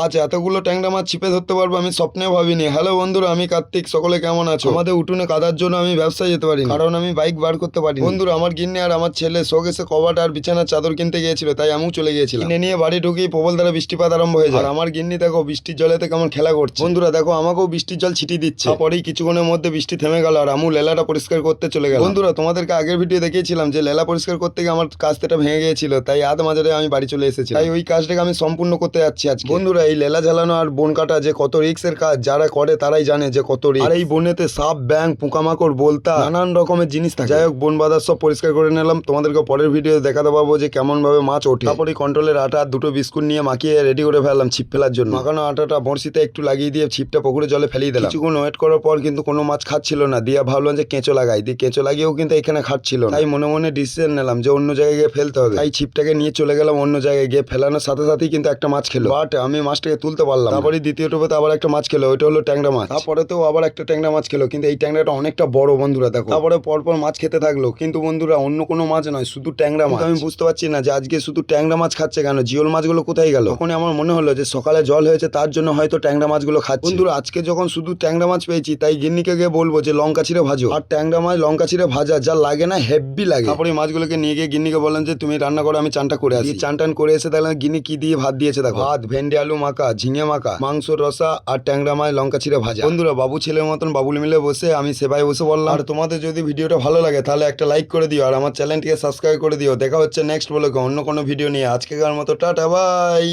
আজ এতগুলো ট্যাংরা মাছ ছিপে ধরতে পারবো আমি স্বপ্নেও ভাবিনি। হ্যালো বন্ধুরা, আমি কার্তিক। সকলে কেমন আছো? আমাদের উঠোনে কাদার জন্য আমি ব্যবসায় যেতে পারি, কারণ আমি বাইক বার করতে পারি। বন্ধুরা, আমার গিন্নি আর আমার ছেলে শোক এসে কবাট আর বিছানার চাদর কিনতে গিয়েছিল, তাই আমিও চলে গিয়েছিলাম। কিনে নিয়ে বাড়ি ঢুকেই প্রবল দ্বারা বৃষ্টিপাত আরম্ভ হয়ে যায়। আর আমার গিন্নি দেখো বৃষ্টির জলেতে কেমন খেলা করছে। বন্ধুরা দেখো, আমাকেও বৃষ্টির জল ছিটিয়ে দিচ্ছে। তারপরেই কিছুক্ষণের মধ্যে বৃষ্টি থেমে গেল আর আমু লেলাটা পরিষ্কার করতে চলে গেল। বন্ধুরা, তোমাদেরকে আগের ভিডিও দেখিয়েছিলাম যে লেলা পরিষ্কার করতে গিয়ে আমার কাস্তেটা ভেঙে গিয়েছিল, তাই আধ মাঝারে আমি বাড়ি চলে এসেছি। তাই ওই কাজটাকে আমি সম্পূর্ণ করতে যাচ্ছি আজকে। বন্ধুরা, এই লেলা ঝালানো আর বন কাটা যে কত রিক্সের কাজ, যারা করে তারাই জানে যে কত রিক্স। আর এই বনেতে সাপ, ব্যাঙ, পোকামাকড়, বলতা, নানান রকমের জিনিস থাকে। যাই হোক, বন বাজার সব পরিষ্কার করে নিলাম। তোমাদেরকে পরের ভিডিও দেখাতে পাবো যে কেমন ভাবে মাছ ওঠে। তারপরে কন্ট্রোলের আটা আর দুটো বিস্কুট নিয়ে মাখিয়ে রেডি করে ফেললাম ছিপ ফেলার জন্য। মাখানো আটাটা বড়শিতে একটু লাগিয়ে দিয়ে ছিপটা পুকুরে জলে ফেলিয়ে দিলাম। কিছুক্ষণ ওয়েট করার পর কিন্তু কোনো মাছ খাচ্ছিল না। দিয়ে ভাবলাম যে কেঁচো লাগাই দিয়ে, কেঁচো লাগিয়েও কিন্তু এখানে খাচ্ছিল না। তাই মনে মনে ডিসিশন নিলাম যে অন্য জায়গায় গিয়ে ফেলতে হবে। তাই ছিপটাকে নিয়ে চলে গেলাম অন্য জায়গায় গিয়ে। ফেলানোর সাথে সাথেই কিন্তু একটা মাছ খেলো, বাট আমি মাছটাকে তুলতে পারলাম। তারপরে দ্বিতীয় টোপেতে আবার একটা মাছ খেলো, ওইটা হলো ট্যাংরা মাছ। তারপরেতেও আবার একটা ট্যাংরা মাছ খেলো, কিন্তু এই ট্যাংরাটা অনেকটা বড় বন্ধুরা দেখো। তারপরে পরপর মাছ খেতে থাকলো, কিন্তু বন্ধুরা অন্য কোনো মাছ নয়, শুধু ট্যাংরা মাছ। আমি বুঝতে পারছি না যে আজকে শুধু ট্যাংরা মাছ খাচ্ছে কেন, জিওল মাছগুলো কোথায় গেল? তখনই আমার মনে হলো যে সকালে জল হয়েছে, তার জন্য হয়তো ট্যাংরা মাছগুলো খাচ্ছে। বন্ধুরা, আজকে যখন শুধু ট্যাংরা মাছ পেয়েছি, তাই গিন্নিকে গিয়ে বলবো যে লঙ্কা ছিঁড়ে ভাজো। আর ট্যাংরা মাছ লঙ্কা ছিঁড়ে ভাজা যা লাগে না, হেভি লাগে। তারপরে মাছগুলোকে নিয়ে গিয়ে গিন্নিকে বললাম যে তুমি রান্না করো, আমি চানটা করে আসি। চান টান করে এসে দেখলাম গিন্নি কি দিয়ে ভাত দিয়েছে দেখো। ভাত, ভেন্ডি আলু মাখা, ঝিঙে মাখা, মাংসর রসা আর ট্যাংরা মাছ লঙ্কা ছিঁড়ে ভাজা। বন্ধুরা, বাবু ছেলের মতন বাবুল মিলে বসে আমি সেবায় বসে বললাম। আর তোমাদের যদি ভিডিওটা ভালো লাগে তাহলে একটা লাইক করে দিও আর আমার চ্যানেলটিকে সাবস্ক্রাইব করে দিও। দেখা হচ্ছে নেক্সট ব্লগে অন্য কোনো ভিডিও নিয়ে। আজকেকার মতো টাটা, বাই।